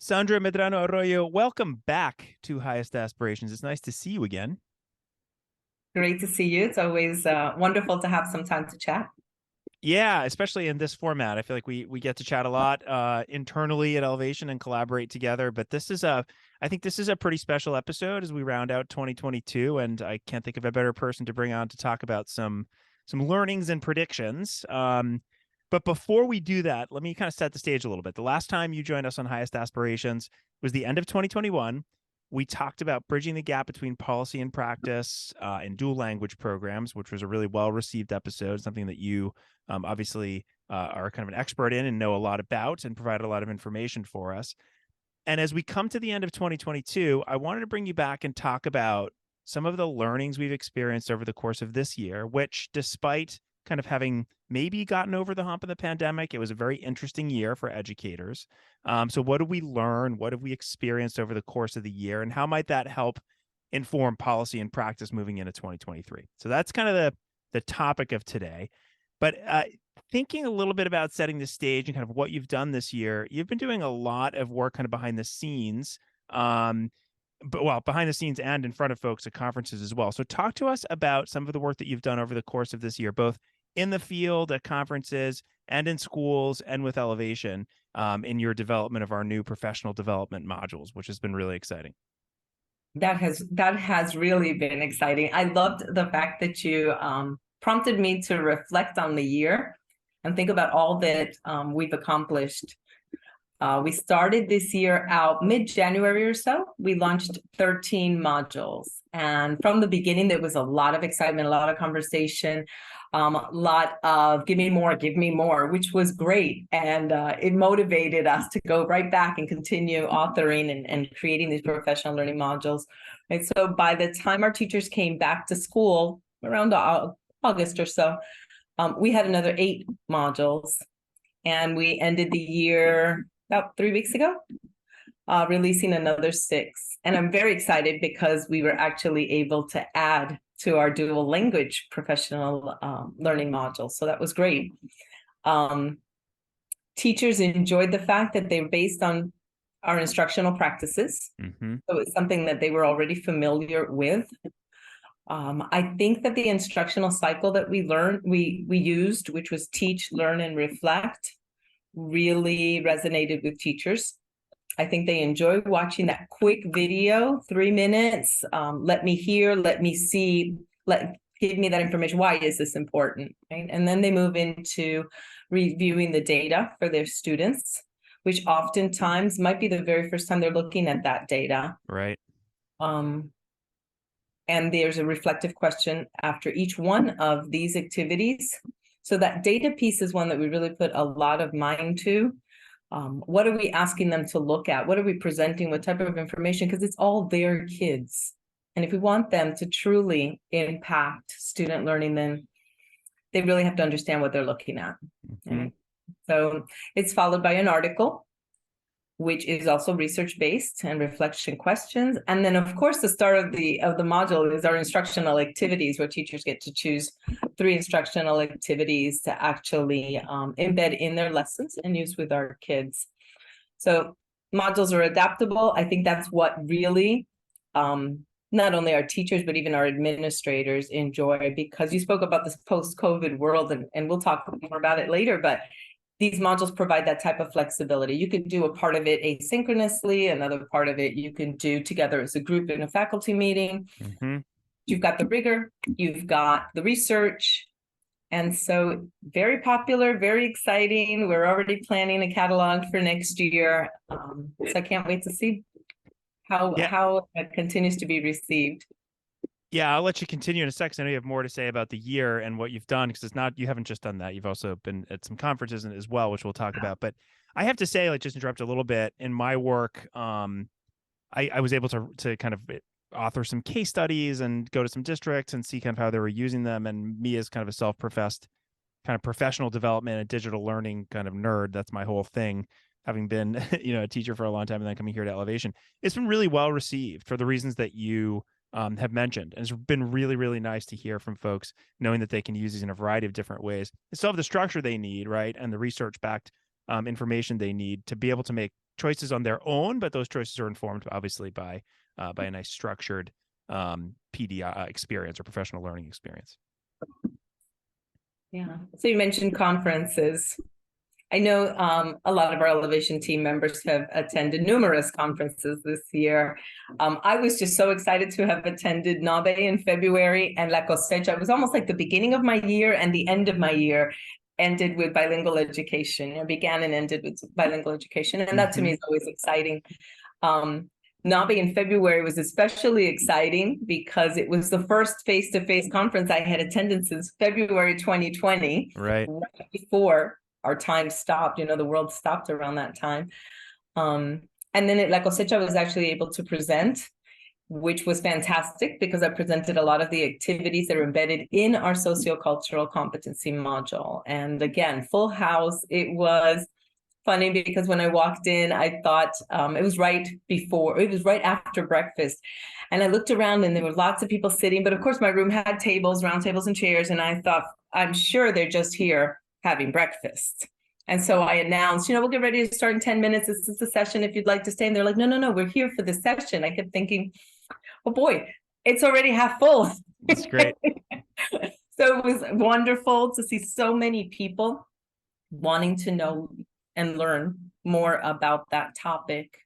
Sandr Medrano Arroyo, welcome back to Highest Aspirations. It's nice to see you again. Great to see you. It's always wonderful to have some time to chat. Yeah, especially in this format. I feel like we get to chat a lot internally at Ellevation and collaborate together. But I think this is a pretty special episode as we round out 2022, and I can't think of a better person to bring on to talk about some learnings and predictions. But before we do that, let me kind of set the stage a little bit. The last time you joined us on Highest Aspirations was the end of 2021. We talked about bridging the gap between policy and practice in dual language programs, which was a really well-received episode, something that you obviously are kind of an expert in and know a lot about and provided a lot of information for us. And as we come to the end of 2022, I wanted to bring you back and talk about some of the learnings we've experienced over the course of this year, which despite kind of having maybe gotten over the hump of the pandemic, it was a very interesting year for educators. So what did we learn? What have we experienced over the course of the year? And how might that help inform policy and practice moving into 2023? So that's kind of the topic of today. But thinking a little bit about setting the stage and kind of what you've done this year, you've been doing a lot of work kind of behind the scenes, behind the scenes and in front of folks at conferences as well. So talk to us about some of the work that you've done over the course of this year, both in the field at conferences and in schools and with Ellevation in your development of our new professional development modules, which has been really exciting. That has really been exciting. I loved the fact that you prompted me to reflect on the year and think about all that we've accomplished. We started this year out mid-January or so. We launched 13 modules. And from the beginning, there was a lot of excitement, a lot of conversation, a lot of give me more, which was great. And it motivated us to go right back and continue authoring and creating these professional learning modules. And so by the time our teachers came back to school around August or so, we had another 8 modules. And we ended the year about 3 weeks ago, releasing another 6. And I'm very excited because we were actually able to add to our dual language professional learning module. So that was great. Teachers enjoyed the fact that they're based on our instructional practices. Mm-hmm. So it's something that they were already familiar with. I think that the instructional cycle that we used, which was teach, learn, and reflect, really resonated with teachers. I think they enjoy watching that quick video, 3 minutes. Let me hear, let me see, give me that information. Why is this important? Right? And then they move into reviewing the data for their students, which oftentimes might be the very first time they're looking at that data. Right. And there's a reflective question after each one of these activities. So that data piece is one that we really put a lot of mind to. What are we asking them to look at? What are we presenting? What type of information? Because it's all their kids. And if we want them to truly impact student learning, then they really have to understand what they're looking at. Mm-hmm. Right? So it's followed by an article, which is also research-based and reflection questions. And then, of course, the start of the module is our instructional activities, where teachers get to choose 3 instructional activities to actually embed in their lessons and use with our kids. So modules are adaptable. I think that's what really not only our teachers, but even our administrators enjoy, because you spoke about this post-COVID world, and we'll talk more about it later, but these modules provide that type of flexibility. You can do a part of it asynchronously, another part of it you can do together as a group in a faculty meeting. Mm-hmm. You've got the rigor, you've got the research. And so very popular, very exciting. We're already planning a catalog for next year. So I can't wait to see how it continues to be received. Yeah, I'll let you continue in a second. I know you have more to say about the year and what you've done, because you haven't just done that. You've also been at some conferences as well, which we'll talk about. But I have to say, just interrupt a little bit. In my work, I was able to kind of author some case studies and go to some districts and see kind of how they were using them. And me, as kind of a self-professed kind of professional development and digital learning kind of nerd, that's my whole thing. Having been a teacher for a long time and then coming here to Ellevation, it's been really well received for the reasons that you have mentioned. And it's been really, really nice to hear from folks knowing that they can use these in a variety of different ways. They still have the structure they need, right? And the research-backed information they need to be able to make choices on their own, but those choices are informed obviously by a nice structured PD experience or professional learning experience. Yeah. So you mentioned conferences. I know a lot of our Ellevation team members have attended numerous conferences this year. I was just so excited to have attended NABE in February and La Cosecha. It was almost like the beginning of my year and the end of my year ended with bilingual education. It began and ended with bilingual education. And that to me is always exciting. NABE in February was especially exciting because it was the first face-to-face conference I had attended since February 2020, right before our time stopped. You know, the world stopped around that time. And then at La Cosecha, I was actually able to present, which was fantastic because I presented a lot of the activities that are embedded in our sociocultural competency module. And again, full house. It was funny because when I walked in, I thought it was right after breakfast. And I looked around and there were lots of people sitting, but of course my room had tables, round tables and chairs. And I thought, I'm sure they're just here having breakfast. And so I announced, we'll get ready to start in 10 minutes. This is the session if you'd like to stay. And they're like, no, we're here for the session. I kept thinking, oh boy, it's already half full. That's great. So it was wonderful to see so many people wanting to know and learn more about that topic.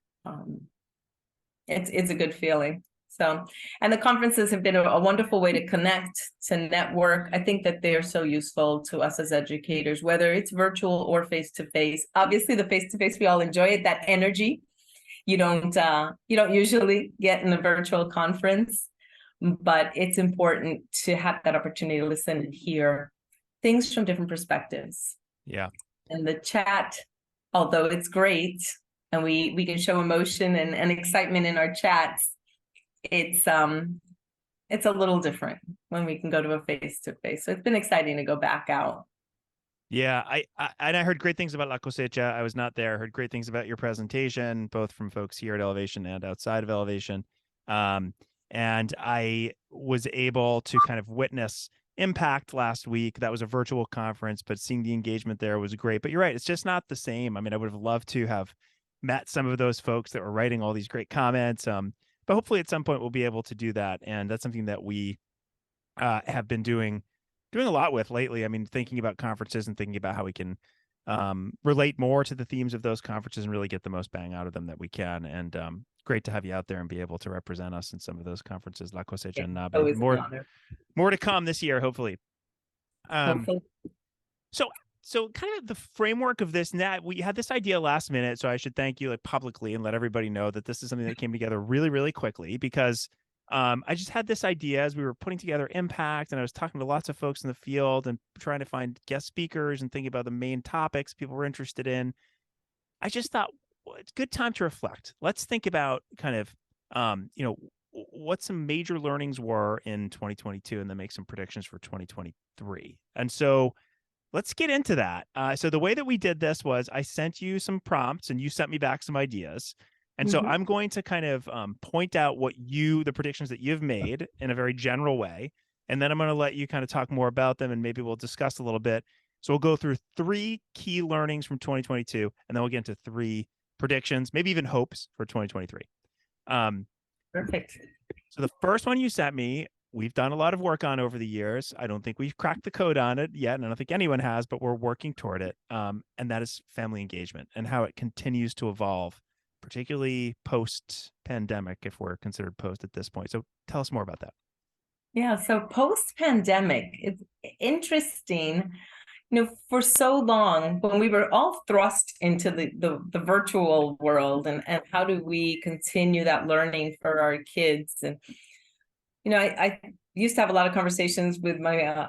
It's a good feeling. So, and the conferences have been a wonderful way to connect, to network. I think that they are so useful to us as educators, whether it's virtual or face-to-face. Obviously, the face-to-face, we all enjoy it, that energy. You don't usually get in a virtual conference, but it's important to have that opportunity to listen and hear things from different perspectives. Yeah. And the chat, although it's great, and we can show emotion and excitement in our chats, it's a little different when we can go to a face-to-face. So it's been exciting to go back out. Yeah, I heard great things about La Cosecha. I was not there. I heard great things about your presentation, both from folks here at Ellevation and outside of Ellevation. And I was able to kind of witness Impact last week. That was a virtual conference, but seeing the engagement there was great. But you're right, it's just not the same. I mean, I would have loved to have met some of those folks that were writing all these great comments. But hopefully at some point we'll be able to do that. And that's something that we have been doing a lot with lately. I mean, thinking about conferences and thinking about how we can relate more to the themes of those conferences and really get the most bang out of them that we can. And great to have you out there and be able to represent us in some of those conferences, La Cosecha and NABE. More to come this year, hopefully. So kind of the framework of this, Nat, we had this idea last minute, so I should thank you publicly and let everybody know that this is something that came together really, really quickly because I just had this idea as we were putting together Impact, and I was talking to lots of folks in the field and trying to find guest speakers and thinking about the main topics people were interested in. I just thought, well, it's a good time to reflect. Let's think about kind of, what some major learnings were in 2022 and then make some predictions for 2023. And so let's get into that. So the way that we did this was I sent you some prompts and you sent me back some ideas. And so I'm going to kind of point out the predictions that you've made in a very general way. And then I'm going to let you kind of talk more about them and maybe we'll discuss a little bit. So we'll go through 3 key learnings from 2022, and then we'll get into 3 predictions, maybe even hopes for 2023. Perfect. So the first one you sent me, we've done a lot of work on over the years. I don't think we've cracked the code on it yet, and I don't think anyone has, but we're working toward it. And that is family engagement and how it continues to evolve, particularly post-pandemic, if we're considered post at this point. So tell us more about that. Yeah, so post-pandemic, it's interesting. For so long, when we were all thrust into the virtual world and how do we continue that learning for our kids? And, I used to have a lot of conversations with my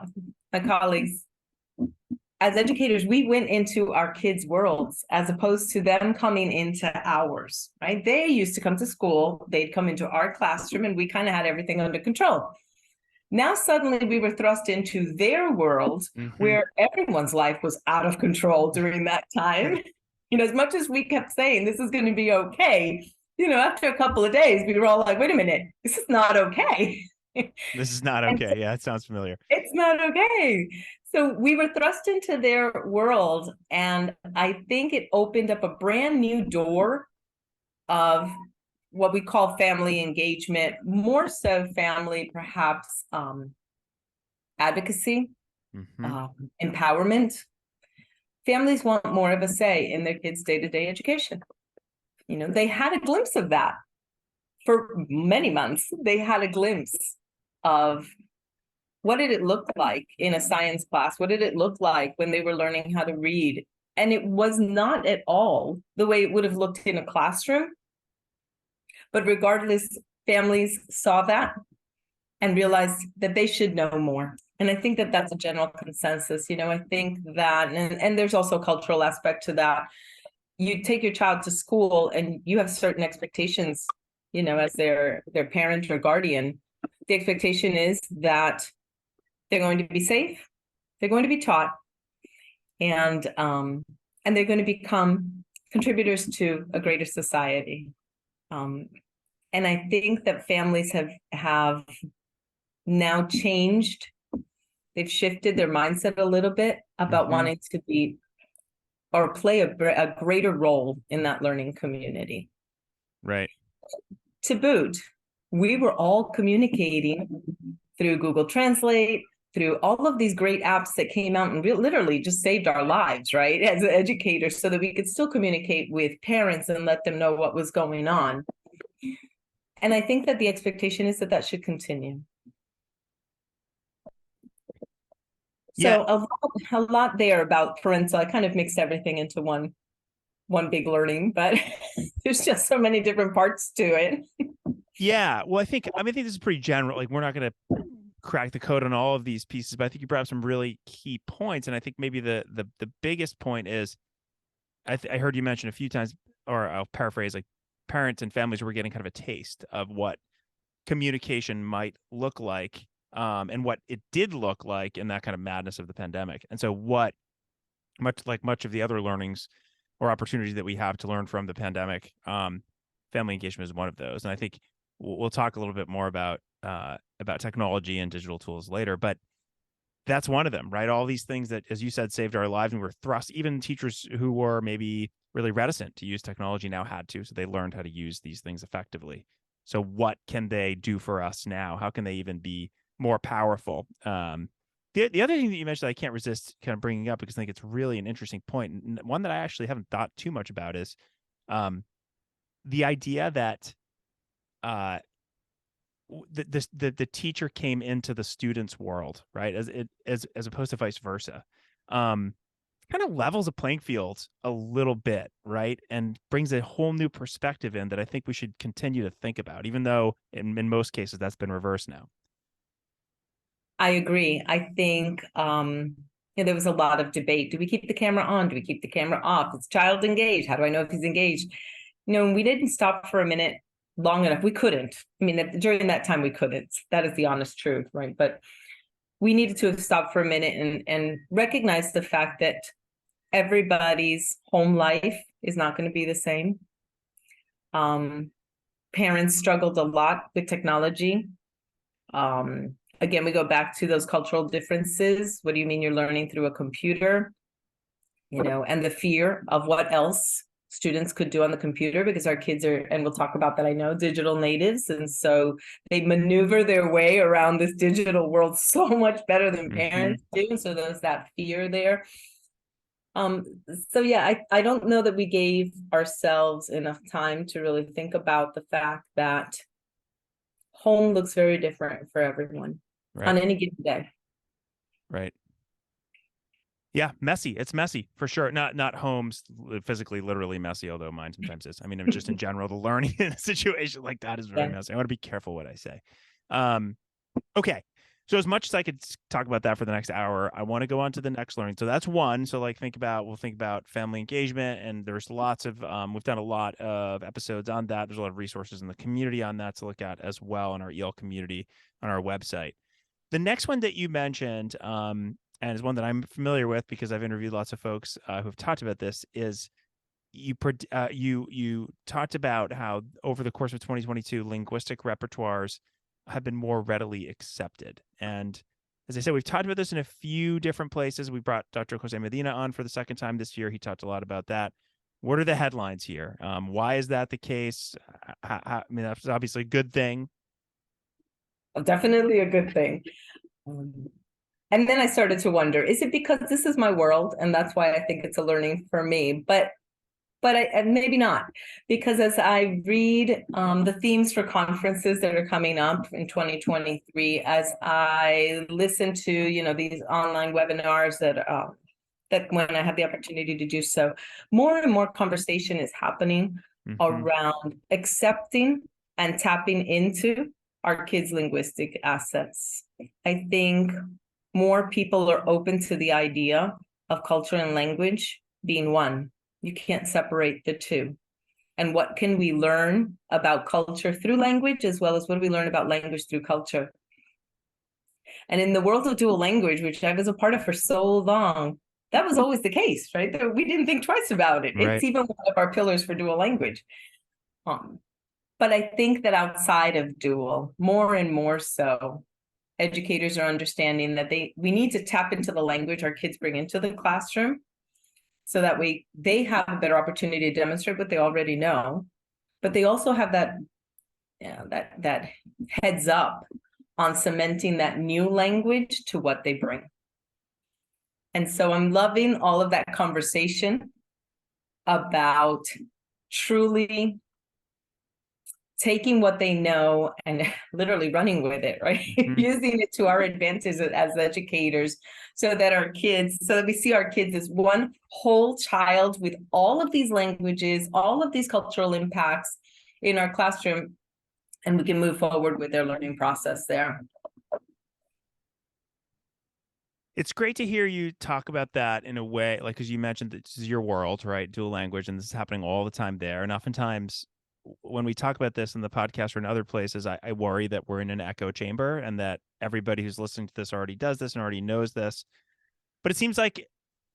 colleagues. As educators, we went into our kids' worlds as opposed to them coming into ours, right? They used to come to school, they'd come into our classroom, and we kind of had everything under control. Now, suddenly we were thrust into their world where everyone's life was out of control during that time. As much as we kept saying, this is going to be okay, after a couple of days, we were all like, wait a minute, this is not okay. This is not okay. Yeah, it sounds familiar. It's not okay. So we were thrust into their world, and I think it opened up a brand new door of what we call family engagement, more so family, perhaps advocacy, Mm-hmm. empowerment. Families want more of a say in their kids' day-to-day education. You know, they had a glimpse of that for many months. They had a glimpse of what did it look like in a science class? What did it look like when they were learning how to read? And it was not at all the way it would have looked in a classroom. But regardless, families saw that and realized that they should know more. And I think that that's a general consensus. You know, I think that, and there's also a cultural aspect to that. You take your child to school and you have certain expectations, you know, as their parent or guardian. The expectation is that they're going to be safe, they're going to be taught, and they're going to become contributors to a greater society. And I think that families have now changed. They've shifted their mindset a little bit about Mm-hmm. wanting to be or play a greater role in that learning community. Right. To boot, we were all communicating through Google Translate, through all of these great apps that came out and literally just saved our lives, right, as educators, so that we could still communicate with parents and let them know what was going on. And I think that the expectation is that that should continue. Yeah. So a lot there about parental. I kind of mixed everything into one big learning, but there's just so many different parts to it. Yeah. Well, I think this is pretty general. Like, we're not going to crack the code on all of these pieces, but I think you brought up some really key points. And I think maybe the biggest point is, I heard you mention a few times, or I'll paraphrase, like parents and families were getting kind of a taste of what communication might look like, and what it did look like in that kind of madness of the pandemic. And so much of the other learnings or opportunities that we have to learn from the pandemic, family engagement is one of those. And I think we'll talk a little bit more about technology and digital tools later, but that's one of them, right? All these things that, as you said, saved our lives, and were thrust. Even teachers who were maybe really reticent to use technology now had to, so they learned how to use these things effectively. So what can they do for us now? How can they even be more powerful? The other thing that you mentioned that I can't resist kind of bringing up, because I think it's really an interesting point, and one that I actually haven't thought too much about, is the idea that the teacher came into the student's world, right? As opposed to vice versa. Kind of levels a playing field a little bit, right? And brings a whole new perspective in that I think we should continue to think about, even though in most cases that's been reversed now. I agree. I think there was a lot of debate. Do we keep the camera on? Do we keep the camera off? Is child engaged? How do I know if he's engaged? You know, we didn't stop for a minute long enough. We couldn't. I mean, during that time, we couldn't. That is the honest truth, right? But we needed to have stopped for a minute and recognize the fact that everybody's home life is not going to be the same. Parents struggled a lot with technology. Again, we go back to those cultural differences. What do you mean you're learning through a computer? You know, and the fear of what else students could do on the computer, because our kids are, and we'll talk about that, I know, digital natives. And so they maneuver their way around this digital world so much better than parents do. So there's that fear there. So yeah, I don't know that we gave ourselves enough time to really think about the fact that home looks very different for everyone on any given day. Right. Yeah, messy. It's messy for sure. Not homes physically, literally messy, although mine sometimes is. I mean, just in general, the learning in a situation like that is very messy. I want to be careful what I say. Okay. So as much as I could talk about that for the next hour, I want to go on to the next learning. So that's one. So like we'll think about family engagement, and there's lots of, we've done a lot of episodes on that. There's a lot of resources in the community on that to look at as well in our EL community on our website. The next one that you mentioned, and is one that I'm familiar with because I've interviewed lots of folks who've talked about this, is you talked about how over the course of 2022, linguistic repertoires have been more readily accepted. And as I said, we've talked about this in a few different places. We brought Dr. Jose Medina on for the second time this year. He talked a lot about that. What are the headlines here? Why is that the case? I mean, that's obviously a good thing. Definitely a good thing. And then I started to wonder, is it because this is my world and that's why I think it's a learning for me? But maybe not, because as I read the themes for conferences that are coming up in 2023, as I listen to, you know, these online webinars that when I have the opportunity to do so, more and more conversation is happening around accepting and tapping into our kids' linguistic assets. I think more people are open to the idea of culture and language being one. You can't separate the two. And what can we learn about culture through language, as well as what do we learn about language through culture? And in the world of dual language, which I was a part of for so long, that was always the case, right? We didn't think twice about it. Right. It's even one of our pillars for dual language. But I think that outside of dual, more and more so, educators are understanding that we need to tap into the language our kids bring into the classroom, so that they have a better opportunity to demonstrate what they already know, but they also have that, you know, that heads up on cementing that new language to what they bring. And so I'm loving all of that conversation about truly taking what they know and literally running with it, right? Using it to our advantage as educators, so that we see our kids as one whole child with all of these languages, all of these cultural impacts in our classroom, and we can move forward with their learning process there. It's great to hear you talk about that in a way, like, because you mentioned that this is your world, right? Dual language, and this is happening all the time there. And oftentimes when we talk about this in the podcast or in other places, I worry that we're in an echo chamber and that everybody who's listening to this already does this and already knows this. But it seems like,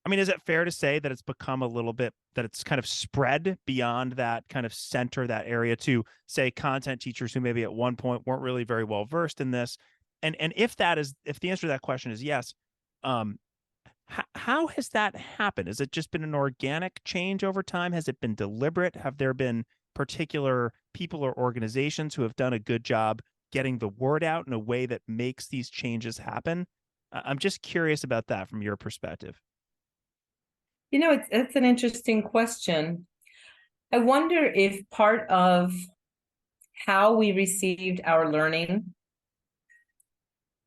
I mean, is it fair to say that it's become a little bit, that it's kind of spread beyond that kind of center, that area, to say content teachers who maybe at one point weren't really very well versed in this? And if the answer to that question is yes, how has that happened? Has it just been an organic change over time? Has it been deliberate? Have there been particular people or organizations who have done a good job getting the word out in a way that makes these changes happen? I'm just curious about that from your perspective. You know, it's an interesting question. I wonder if part of how we received our learning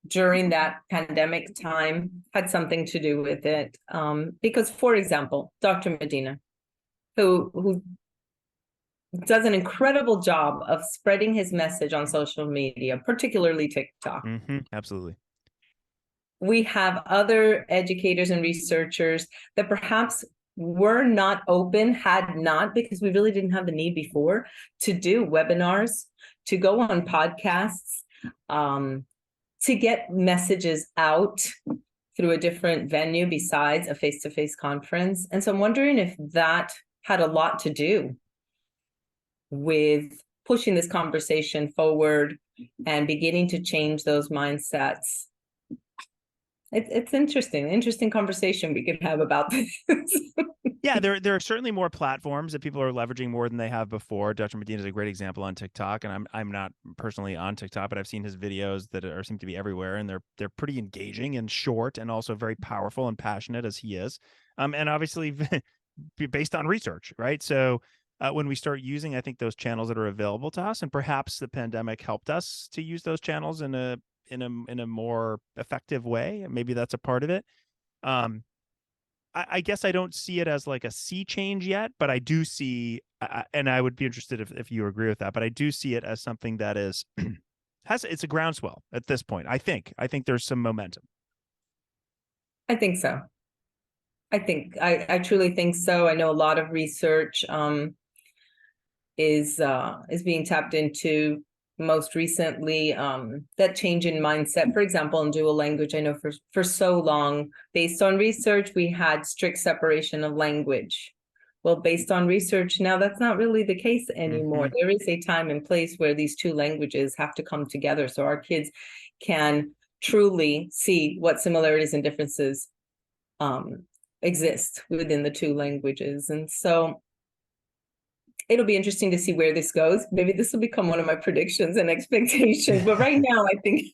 during that pandemic time had something to do with it. Because, for example, Dr. Medina, who does an incredible job of spreading his message on social media, particularly TikTok. Absolutely. We have other educators and researchers that perhaps were not open, had not, because we really didn't have the need before, to do webinars, to go on podcasts, to get messages out through a different venue besides a face-to-face conference. And so I'm wondering if that had a lot to do with pushing this conversation forward and beginning to change those mindsets. It's interesting conversation we could have about this. Yeah, there are certainly more platforms that people are leveraging more than they have before. Dr. Medina is a great example on TikTok, and I'm not personally on TikTok, but I've seen his videos that seem to be everywhere, and they're pretty engaging and short, and also very powerful and passionate, as he is, and obviously based on research, right? So when we start using, I think, those channels that are available to us, and perhaps the pandemic helped us to use those channels in a more effective way. Maybe that's a part of it. I guess I don't see it as like a sea change yet, but I do see, and I would be interested if you agree with that, but I do see it as something that is it's a groundswell at this point. I think there's some momentum. I think so. I truly think so. I know a lot of research is being tapped into. Most recently, that change in mindset, for example, in dual language. I know for so long, based on research, we had strict separation of language. Well, based on research, now that's not really the case anymore. There is a time and place where these two languages have to come together so our kids can truly see what similarities and differences exist within the two languages. And so it'll be interesting to see where this goes. Maybe this will become one of my predictions and expectations. But right now, I think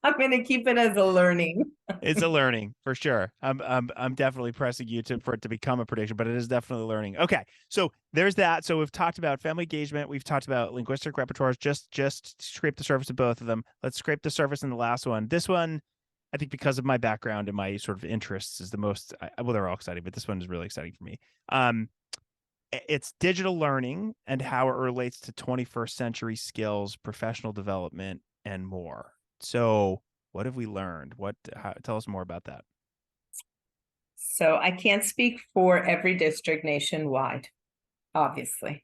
I'm going to keep it as a learning. It's a learning for sure. I'm definitely pressing you for it to become a prediction, but it is definitely learning. Okay, so there's that. So we've talked about family engagement. We've talked about linguistic repertoires. Just scrape the surface of both of them. Let's scrape the surface in the last one. This one, I think, because of my background and my sort of interests, is the most. Well, they're all exciting, but this one is really exciting for me. It's digital learning and how it relates to 21st century skills, professional development, and more. So what have we learned? Tell us more about that. So I can't speak for every district nationwide, obviously.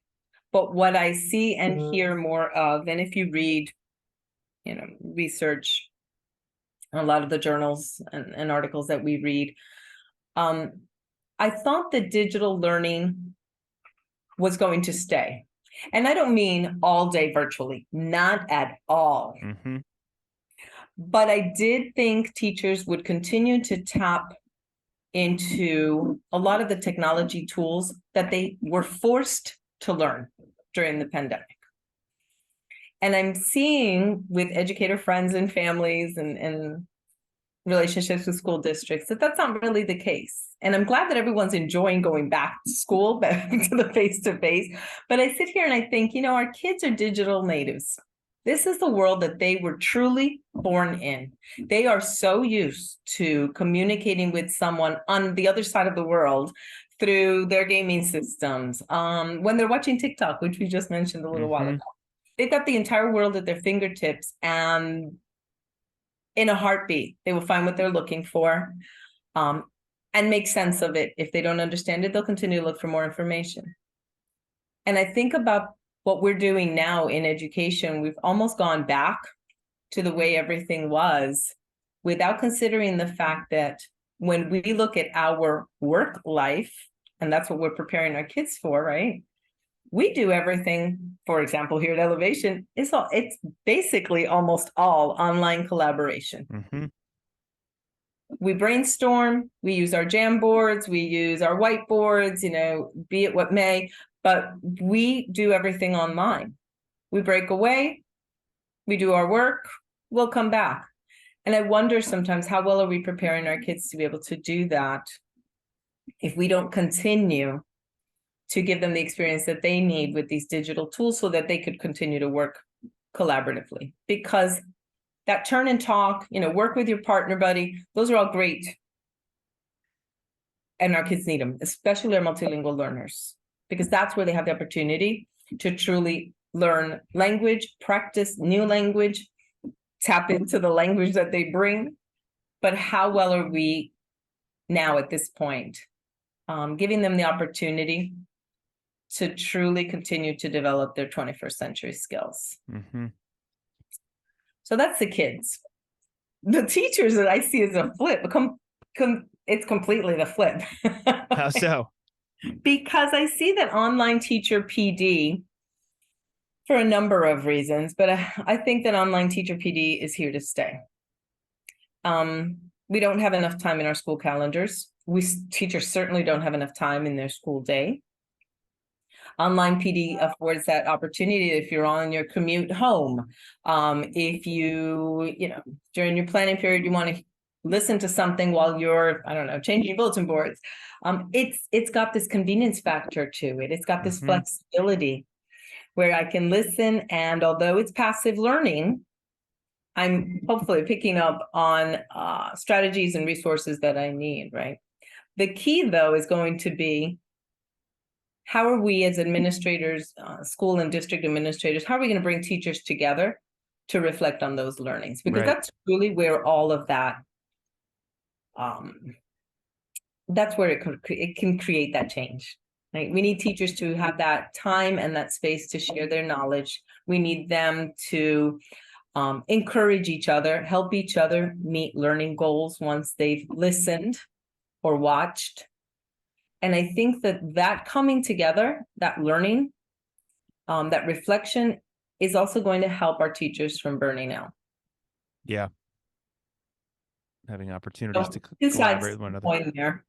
But what I see and hear more of, and if you read, research, a lot of the journals and articles that we read, I thought that digital learning was going to stay. And I don't mean all day virtually, not at all. Mm-hmm. But I did think teachers would continue to tap into a lot of the technology tools that they were forced to learn during the pandemic. And I'm seeing with educator friends and families and relationships with school districts that that's not really the case. And I'm glad that everyone's enjoying going back to school, back to the face-to-face. But I sit here and I think, our kids are digital natives. This is the world that they were truly born in. They are so used to communicating with someone on the other side of the world through their gaming systems. When they're watching TikTok, which we just mentioned a little while ago, they've got the entire world at their fingertips, and in a heartbeat, they will find what they're looking for and make sense of it. If they don't understand it, they'll continue to look for more information. And I think about what we're doing now in education. We've almost gone back to the way everything was without considering the fact that when we look at our work life, and that's what we're preparing our kids for, right? We do everything, for example, here at Ellevation, it's basically almost all online collaboration. Mm-hmm. We brainstorm, we use our Jamboards, we use our whiteboards, be it what may, but we do everything online. We break away, we do our work, we'll come back. And I wonder sometimes, how well are we preparing our kids to be able to do that if we don't continue to give them the experience that they need with these digital tools so that they could continue to work collaboratively? Because that turn and talk, work with your partner buddy, those are all great. And our kids need them, especially our multilingual learners, because that's where they have the opportunity to truly learn language, practice new language, tap into the language that they bring. But how well are we now at this point giving them the opportunity to truly continue to develop their 21st century skills? Mm-hmm. So that's the kids. The teachers that I see as a flip, it's completely the flip. How so? Because I see that online teacher PD, for a number of reasons, but I think that online teacher PD is here to stay. We don't have enough time in our school calendars. Teachers certainly don't have enough time in their school day. Online PD affords that opportunity if you're on your commute home. If you, during your planning period, you want to listen to something while you're, changing bulletin boards. It's got this convenience factor to it. It's got this flexibility where I can listen, and although it's passive learning, I'm hopefully picking up on strategies and resources that I need, right? The key, though, is going to be, how are we as administrators, school and district administrators, how are we going to bring teachers together to reflect on those learnings? Because that's really where all of that, that's where it can create that change. Right? We need teachers to have that time and that space to share their knowledge. We need them to encourage each other, help each other meet learning goals once they've listened or watched. And I think that coming together, that learning, that reflection is also going to help our teachers from burning out. Yeah. having opportunities So to two sides collaborate to with one the another. coin there.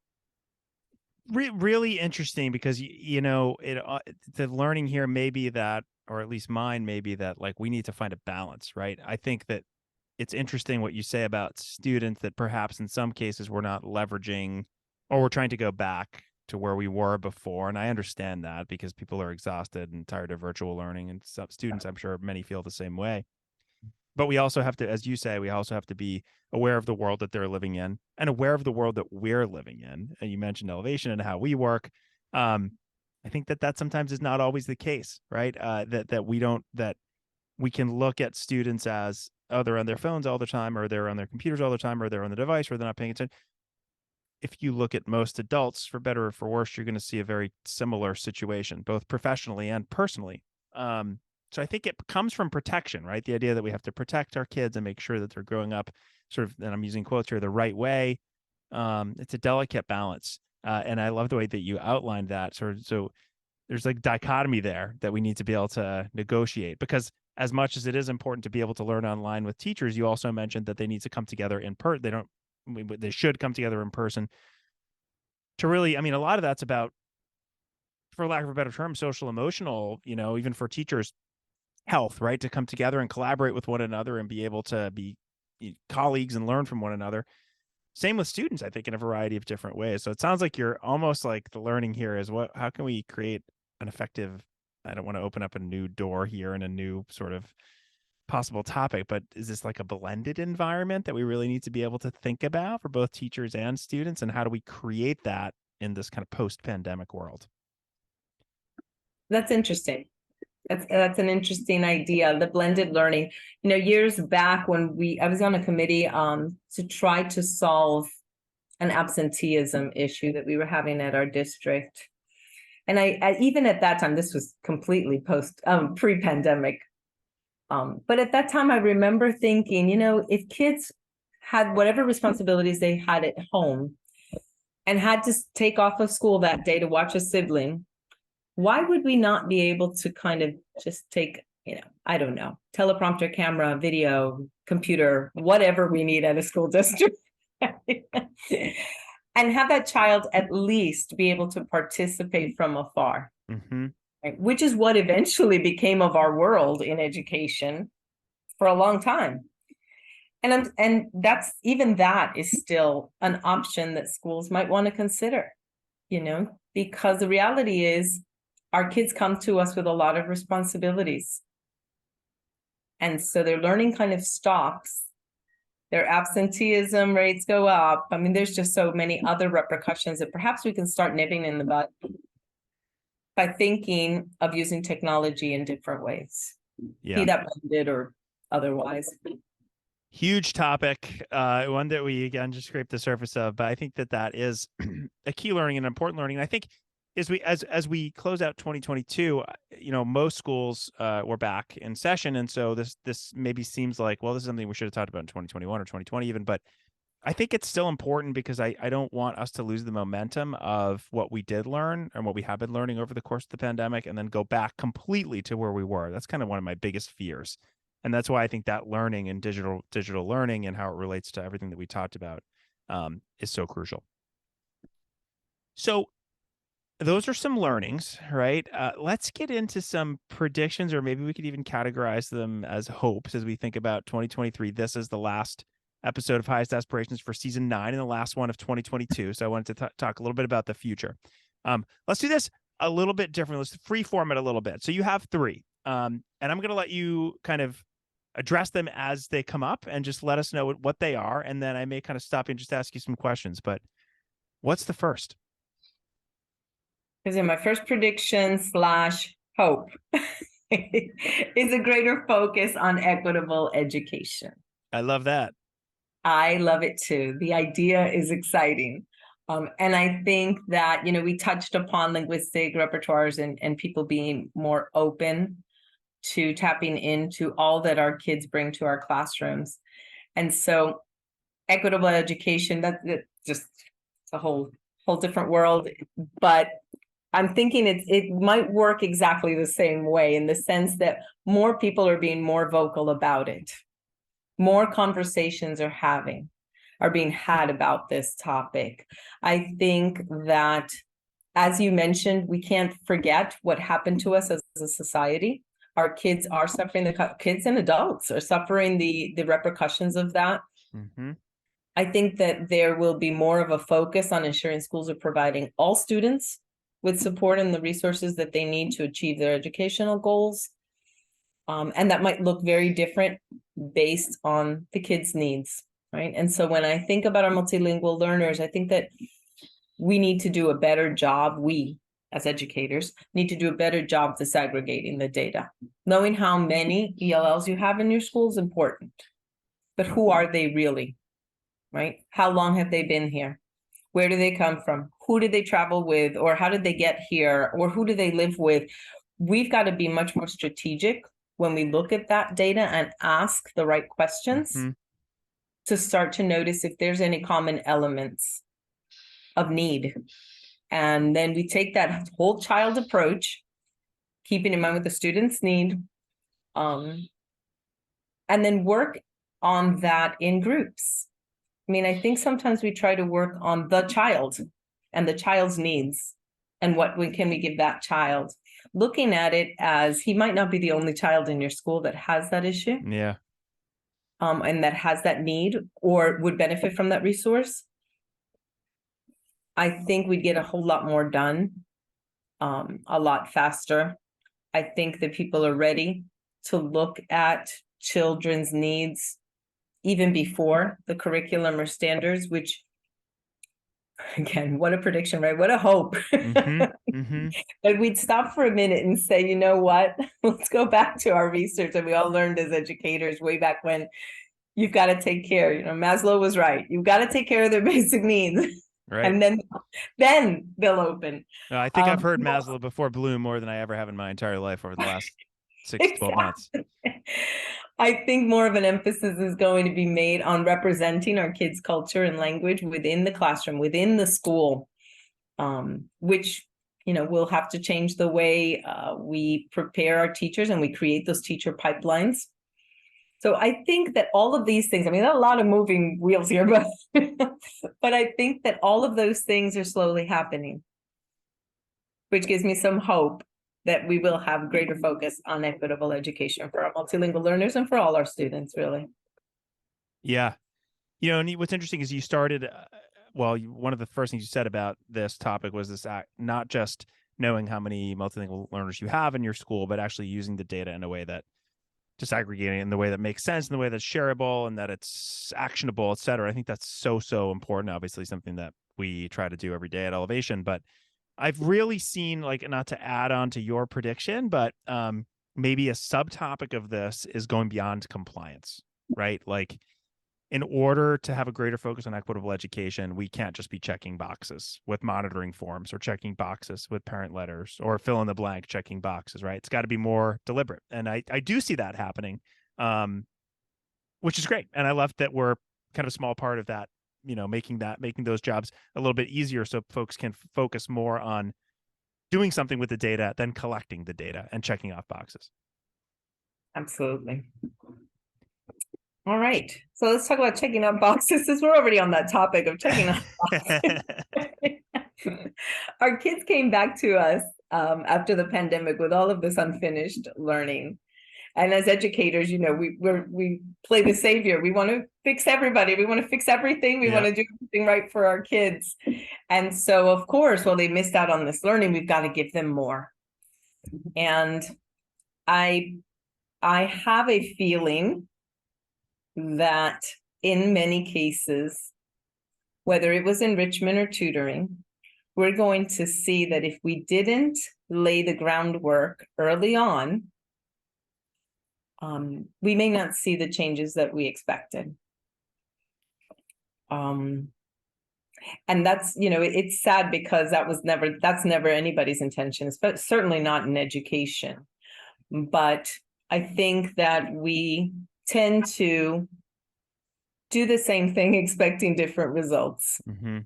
Really interesting, because you know the learning here may be that, or at least mine may be that, like, we need to find a balance, right? I think that it's interesting what you say about students, that perhaps in some cases we're not leveraging, or we're trying to go back to where we were before. And I understand that, because people are exhausted and tired of virtual learning, and some students, I'm sure many, feel the same way. But we also have to, as you say, we also have to be aware of the world that they're living in, and aware of the world that we're living in. And you mentioned Ellevation and how we work. I think that sometimes is not always the case, right? That we can look at students as, oh, they're on their phones all the time, or they're on their computers all the time, or they're on the device, or they're not paying attention. If you look at most adults, for better or for worse, you're going to see a very similar situation, both professionally and personally. So I think it comes from protection, right? The idea that we have to protect our kids and make sure that they're growing up sort of, and I'm using quotes here, the right way. It's a delicate balance. And I love the way that you outlined that. So there's like dichotomy there that we need to be able to negotiate, because as much as it is important to be able to learn online with teachers, you also mentioned that they need to come together in person. They should come together in person to really, I mean, a lot of that's about, for lack of a better term, social emotional, even for teachers, health, right? To come together and collaborate with one another and be able to be colleagues and learn from one another. Same with students, I think, in a variety of different ways. So it sounds like you're almost like the learning here is how can we create an effective, I don't want to open up a new door here and a new sort of possible topic, but is this like a blended environment that we really need to be able to think about for both teachers and students? And how do we create that in this kind of post-pandemic world? That's interesting. That's an interesting idea, the blended learning. Years back when I was on a committee to try to solve an absenteeism issue that we were having at our district. And I even at that time, this was completely pre-pandemic. But at that time, I remember thinking, if kids had whatever responsibilities they had at home and had to take off of school that day to watch a sibling, why would we not be able to kind of just take, I don't know, teleprompter, camera, video, computer, whatever we need at a school district, and have that child at least be able to participate from afar, right? Which is what eventually became of our world in education for a long time. And that is still an option that schools might want to consider, because the reality is, our kids come to us with a lot of responsibilities. And so their learning kind of stops. Their absenteeism rates go up. I mean, there's just so many other repercussions that perhaps we can start nipping in the bud by thinking of using technology in different ways. Yeah. Be that blended or otherwise. Huge topic, one that we, again, just scraped the surface of, but I think that is a key learning and important learning. And I think as we close out 2022, most schools were back in session, and so this maybe seems like, well, this is something we should have talked about in 2021 or 2020 even, but I think it's still important, because I don't want us to lose the momentum of what we did learn and what we have been learning over the course of the pandemic, and then go back completely to where we were. That's kind of one of my biggest fears, and that's why I think that learning and digital learning and how it relates to everything that we talked about is so crucial. So those are some learnings, right? Let's get into some predictions, or maybe we could even categorize them as hopes as we think about 2023. This is the last episode of Highest Aspirations for season 9 and the last one of 2022. So I wanted to talk a little bit about the future. Let's do this a little bit different. Let's free form it a little bit. So you have 3, and I'm going to let you kind of address them as they come up and just let us know what they are. And then I may kind of stop you and just ask you some questions. But what's the first? Because in my first prediction / hope is a greater focus on equitable education. I love that. I love it too. The idea is exciting. And I think that, we touched upon linguistic repertoires and people being more open to tapping into all that our kids bring to our classrooms. And so equitable education, that's just a whole different world. But I'm thinking it might work exactly the same way, in the sense that more people are being more vocal about it. More conversations are having. are being had about this topic. I think that, as you mentioned, we can't forget what happened to us as a society. Our kids are suffering, the kids and adults are suffering the repercussions of that. Mm-hmm. I think that there will be more of a focus on ensuring schools are providing all students with support and the resources that they need to achieve their educational goals. And that might look very different based on the kids' needs, right? And so when I think about our multilingual learners, I think that we need to do a better job, we as educators need to do a better job disaggregating the data. Knowing how many ELLs you have in your school is important, but who are they really, right? How long have they been here? Where do they come from? Who did they travel with? Or how did they get here? Or who do they live with? We've got to be much more strategic when we look at that data and ask the right questions to start to notice if there's any common elements of need. And then we take that whole child approach, keeping in mind what the students need, and then work on that in groups. I mean, I think sometimes we try to work on the child and the child's needs and what can we give that child, looking at it as he might not be the only child in your school that has that issue. Yeah. And that has that need or would benefit from that resource. I think we'd get a whole lot more done, a lot faster. I think that people are ready to look at children's needs even before the curriculum or standards, which, again, what a prediction, right? What a hope. That we'd stop for a minute and say, you know what, let's go back to our research that we all learned as educators way back when. You've got to take care, Maslow was right. You've got to take care of their basic needs. Right. And then they'll open. I think I've heard Maslow before Bloom more than I ever have in my entire life over the last 6 to 12 months. I think more of an emphasis is going to be made on representing our kids' culture and language within the classroom, within the school, which, we'll have to change the way we prepare our teachers and we create those teacher pipelines. So I think that all of these things, there are a lot of moving wheels here, but I think that all of those things are slowly happening, which gives me some hope that we will have greater focus on equitable education for our multilingual learners and for all our students, really. Yeah. And what's interesting is you started, one of the first things you said about this topic was this, not just knowing how many multilingual learners you have in your school, but actually using the data in a way that disaggregating in the way that makes sense, in the way that's shareable and that it's actionable, et cetera. I think that's so important. Obviously something that we try to do every day at Ellevation, but I've really seen, not to add on to your prediction, but maybe a subtopic of this is going beyond compliance, right? In order to have a greater focus on equitable education, we can't just be checking boxes with monitoring forms or checking boxes with parent letters or fill in the blank checking boxes, right? It's got to be more deliberate. And I do see that happening, which is great. And I love that we're kind of a small part of that, making those jobs a little bit easier so folks can focus more on doing something with the data than collecting the data and checking off boxes. Absolutely. All right. So let's talk about checking off boxes, since we're already on that topic of checking off boxes. Our kids came back to us after the pandemic with all of this unfinished learning. And as educators, we play the savior. We want to fix everybody. We want to fix everything. We want to do everything right for our kids. And so, of course, they missed out on this learning. We've got to give them more. And I have a feeling that in many cases, whether it was enrichment or tutoring, we're going to see that if we didn't lay the groundwork early on, we may not see the changes that we expected. And that's, it's sad because that's never anybody's intention, but certainly not in education. But I think that we tend to do the same thing expecting different results. And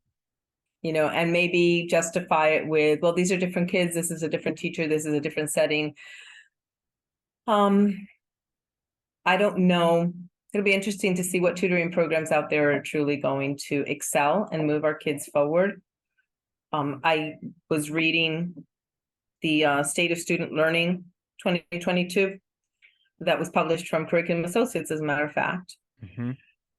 maybe justify it with, these are different kids, this is a different teacher, this is a different setting. I don't know It'll be interesting to see what tutoring programs out there are truly going to excel and move our kids forward. I was reading the State of Student Learning 2022 that was published from Curriculum Associates, as a matter of fact. Mm-hmm.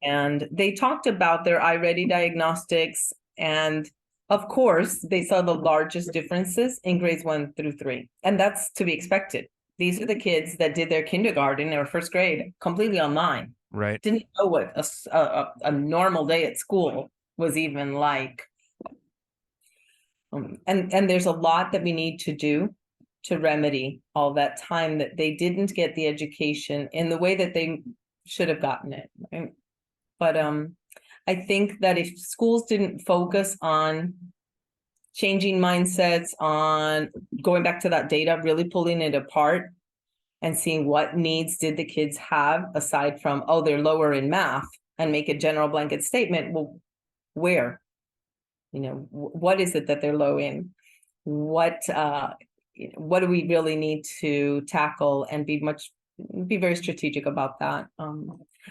And they talked about their iReady diagnostics. And of course, they saw the largest differences in grades 1 through 3. And that's to be expected. These are the kids that did their kindergarten or first grade completely online. Right. Didn't know what a normal day at school was even like. And there's a lot that we need to do to remedy all that time that they didn't get the education in the way that they should have gotten it. Right? But I think that if schools didn't focus on changing mindsets, on going back to that data, really pulling it apart and seeing what needs did the kids have aside from, oh, they're lower in math, and make a general blanket statement. Well, where? You know, what is it that they're low in? What do we really need to tackle, and be very strategic about that?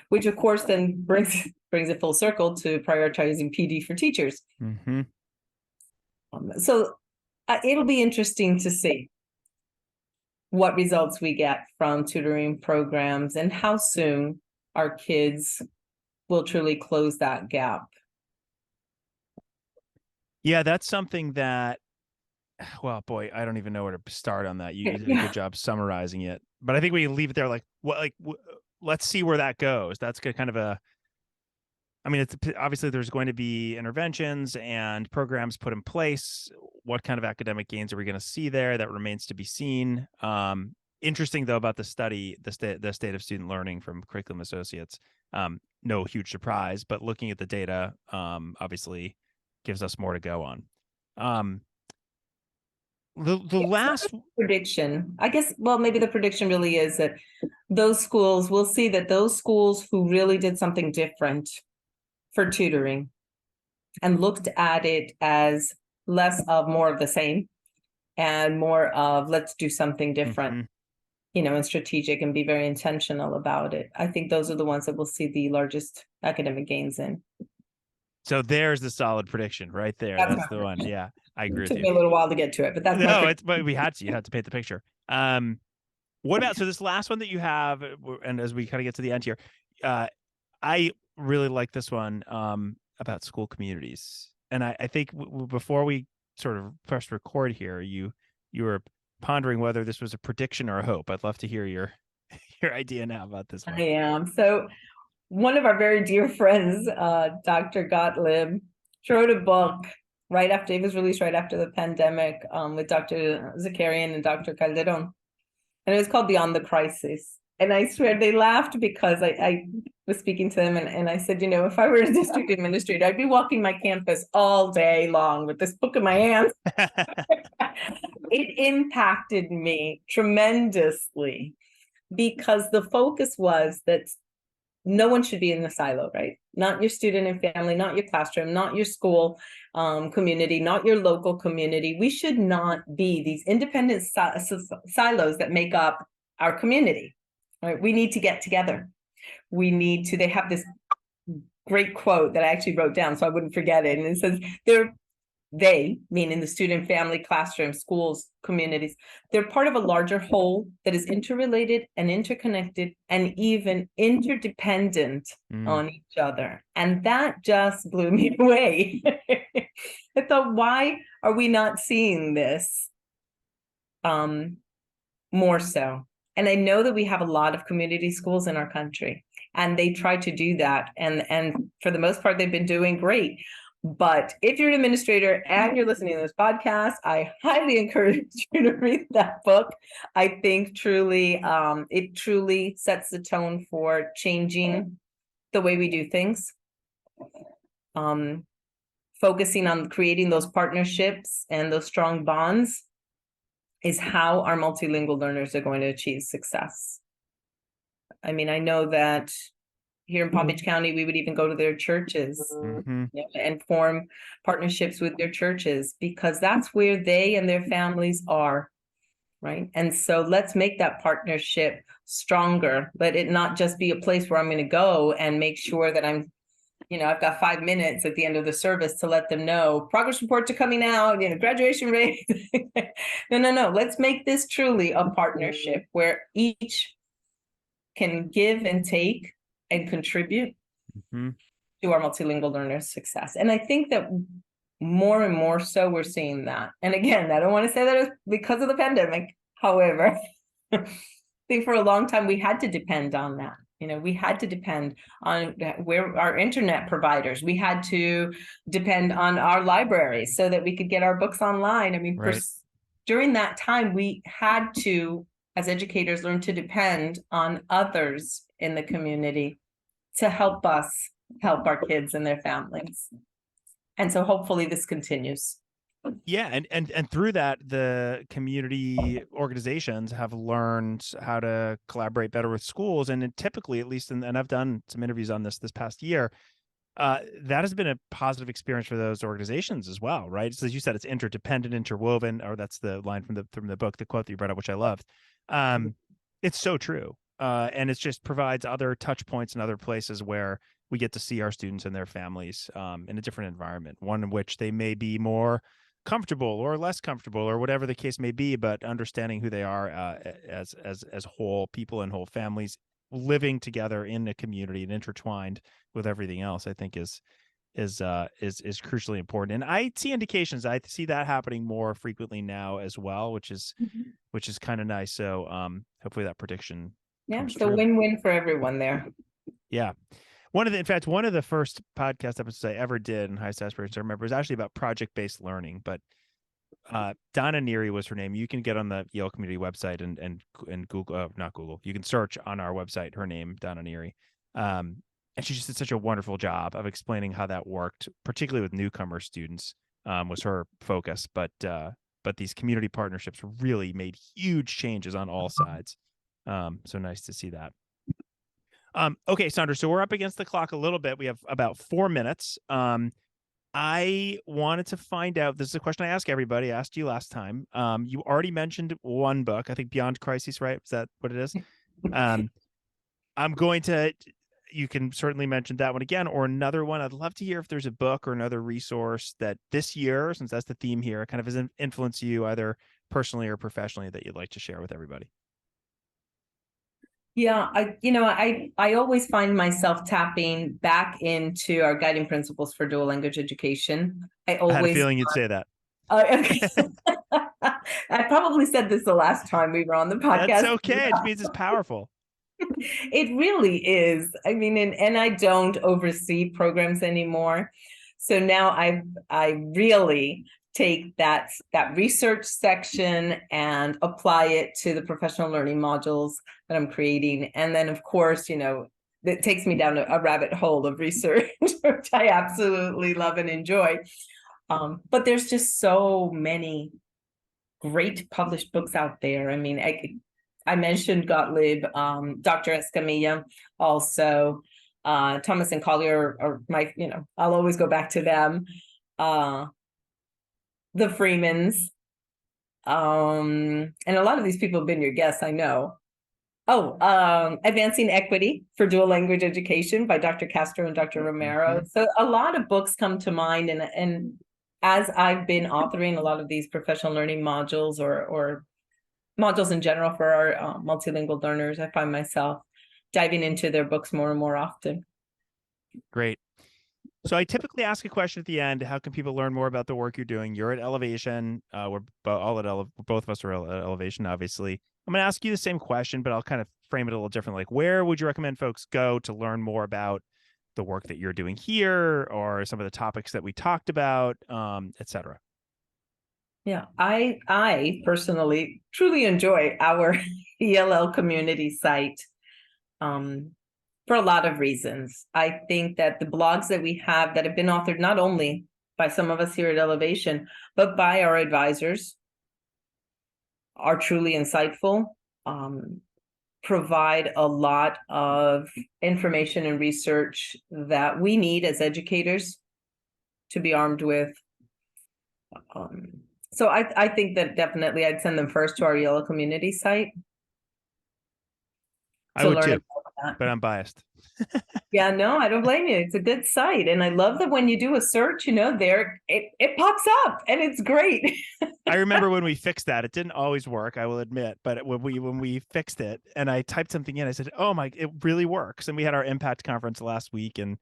Which of course then brings it full circle to prioritizing PD for teachers. Mm-hmm. So it'll be interesting to see what results we get from tutoring programs and how soon our kids will truly close that gap. Yeah, that's something that, well, boy, I don't even know where to start on that. You did a good job summarizing it, but I think we can leave it there. Let's see where that goes. That's kind of I mean, it's obviously there's going to be interventions and programs put in place. What kind of academic gains are we going to see there? That remains to be seen. Interesting though about the study, the state of student learning from Curriculum Associates. No huge surprise, but looking at the data, obviously gives us more to go on. The last prediction, I guess, well, maybe the prediction really is that those schools, we'll see that those schools who really did something different for tutoring and looked at it as less of more of the same and more of let's do something different, and strategic, and be very intentional about it. I think those are the ones that we'll see the largest academic gains in. So there's the solid prediction right there. That's the one. Yeah, I agree with you. It took me a little while to get to it, but that's but you had to paint the picture. What about, so this last one that you have, and as we kind of get to the end here, I really like this one about school communities. And I think before we sort of press record here, you were pondering whether this was a prediction or a hope. I'd love to hear your idea now about this one. I am. So one of our very dear friends, Dr. Gottlieb, wrote a book it was released right after the pandemic, with Dr. Zakarian and Dr. Calderon. And it was called Beyond the Crisis. And I swear they laughed because I was speaking to them and I said, if I were a district administrator, I'd be walking my campus all day long with this book in my hands. It impacted me tremendously because the focus was that no one should be in the silo, right? Not your student and family, not your classroom, not your school community, not your local community. We should not be these independent silos that make up our community, right? We need to get together. They have this great quote that I actually wrote down so I wouldn't forget it. And it says, they, meaning the student, family, classroom, schools, communities, they're part of a larger whole that is interrelated and interconnected and even interdependent on each other. And that just blew me away. I thought, why are we not seeing this more so? And I know that we have a lot of community schools in our country, and they try to do that. And for the most part, they've been doing great. But if you're an administrator and you're listening to this podcast, I highly encourage you to read that book. I think it truly sets the tone for changing the way we do things. Focusing on creating those partnerships and those strong bonds is how our multilingual learners are going to achieve success. I mean, I know that here in Palm Beach County, we would even go to their churches and form partnerships with their churches because that's where they and their families are, right? And so let's make that partnership stronger. Let it not just be a place where I'm going to go and make sure that I've got 5 minutes at the end of the service to let them know progress reports are coming out, graduation rate. No. Let's make this truly a partnership where each can give and take and contribute to our multilingual learners' success. And I think that more and more so we're seeing that. And again, I don't want to say that it's because of the pandemic. However, I think for a long time we had to depend on that. We had to depend on where our internet providers. We had to depend on our libraries so that we could get our books online. I mean, Right. during that time, we had to, as educators, learn to depend on others in the community to help us help our kids and their families. And so hopefully this continues. Yeah, and through that, the community organizations have learned how to collaborate better with schools. And typically, at least, and I've done some interviews on this past year, that has been a positive experience for those organizations as well, right? So as you said, it's interdependent, interwoven, or that's the line from the book, the quote that you brought up, which I loved. It's so true. And it just provides other touch points in other places where we get to see our students and their families in a different environment, one in which they may be more comfortable or less comfortable or whatever the case may be, but understanding who they are as whole people and whole families living together in a community and intertwined with everything else, I think is crucially important. And I see indications. I see that happening more frequently now as well, which is kind of nice. So hopefully that prediction comes so true. win-win for everyone there. Yeah. One of the first podcast episodes I ever did in Highest Aspirations, I remember, was actually about project-based learning. But Donna Neary was her name. You can get on the Yale community website and Google, not Google. You can search on our website her name, Donna Neary. And she just did such a wonderful job of explaining how that worked, particularly with newcomer students. Was her focus, but these community partnerships really made huge changes on all sides. So nice to see that. Okay, Sandra, so we're up against the clock a little bit. We have about 4 minutes. I wanted to find out, this is a question I ask everybody. I asked you last time. You already mentioned one book, I think Beyond Crises, right? Is that what it is? You can certainly mention that one again or another one. I'd love to hear if there's a book or another resource that this year, since that's the theme here, kind of has influenced you either personally or professionally that you'd like to share with everybody. Yeah, I always find myself tapping back into our guiding principles for dual language education. I had a feeling you'd say that. Okay. I probably said this the last time we were on the podcast. That's okay. It means it's powerful. It really is. I mean, and I don't oversee programs anymore. So now I really take that research section and apply it to the professional learning modules that I'm creating. And then, of course, it takes me down a rabbit hole of research, which I absolutely love and enjoy. But there's just so many great published books out there. I mean, I mentioned Gottlieb, Dr. Escamilla, also Thomas and Collier are my, I'll always go back to them. The Freemans, and a lot of these people have been your guests, I know. Advancing Equity for Dual Language Education by Dr. Castro and Dr. Romero. So a lot of books come to mind, and as I've been authoring a lot of these professional learning modules or modules in general for our multilingual learners, I find myself diving into their books more and more often. Great. So I typically ask a question at the end. How can people learn more about the work you're doing? You're at Ellevation. We're all at both of us are at Ellevation, obviously. I'm going to ask you the same question, but I'll kind of frame it a little differently. Like, where would you recommend folks go to learn more about the work that you're doing here or some of the topics that we talked about, et cetera? Yeah, I personally truly enjoy our ELL community site for a lot of reasons. I think that the blogs that we have that have been authored not only by some of us here at Ellevation, but by our advisors are truly insightful, provide a lot of information and research that we need as educators to be armed with So I think that definitely I'd send them first to our Yellow community site I to would learn too, about that. but I'm biased. Yeah, no, I don't blame you. It's a good site. And I love that when you do a search, there it pops up and it's great. I remember when we fixed that. It didn't always work, I will admit, but when we fixed it and I typed something in, I said, "Oh my, it really works." And we had our Impact conference last week, and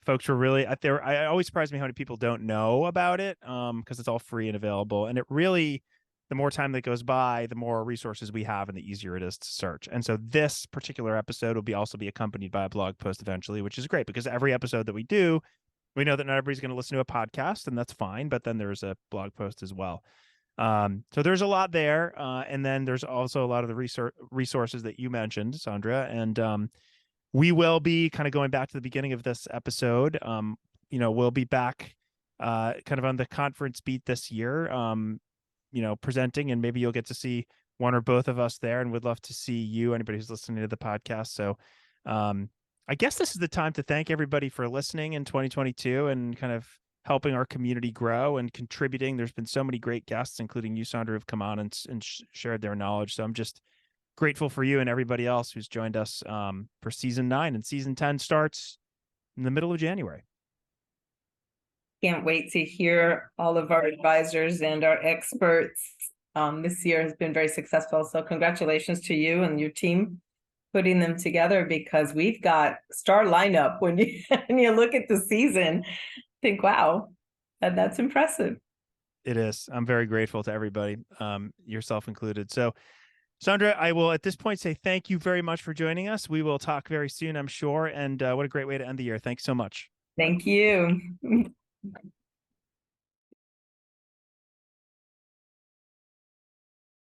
folks were really there. I always surprised me how many people don't know about it, because it's all free and available. And it really, the more time that goes by, the more resources we have and the easier it is to search. And so this particular episode will also be accompanied by a blog post eventually, which is great because every episode that we do, we know that not everybody's going to listen to a podcast, and that's fine. But then there's a blog post as well. So there's a lot there. And then there's also a lot of the resources that you mentioned, Sandra. And we will be kind of going back to the beginning of this episode. We'll be back kind of on the conference beat this year, presenting, and maybe you'll get to see one or both of us there, and would love to see you, anybody who's listening to the podcast. So I guess this is the time to thank everybody for listening in 2022 and kind of helping our community grow and contributing. There's been so many great guests, including you, Sandra, who've come on and shared their knowledge. So I'm just grateful for you and everybody else who's joined us for season 9, and season 10 starts in the middle of January. Can't wait to hear all of our advisors and our experts. This year has been very successful. So congratulations to you and your team putting them together, because we've got star lineup when you look at the season, think, wow, that's impressive. It is. I'm very grateful to everybody, yourself included. So Sandra, I will at this point say thank you very much for joining us. We will talk very soon, I'm sure. And what a great way to end the year. Thanks so much. Thank you.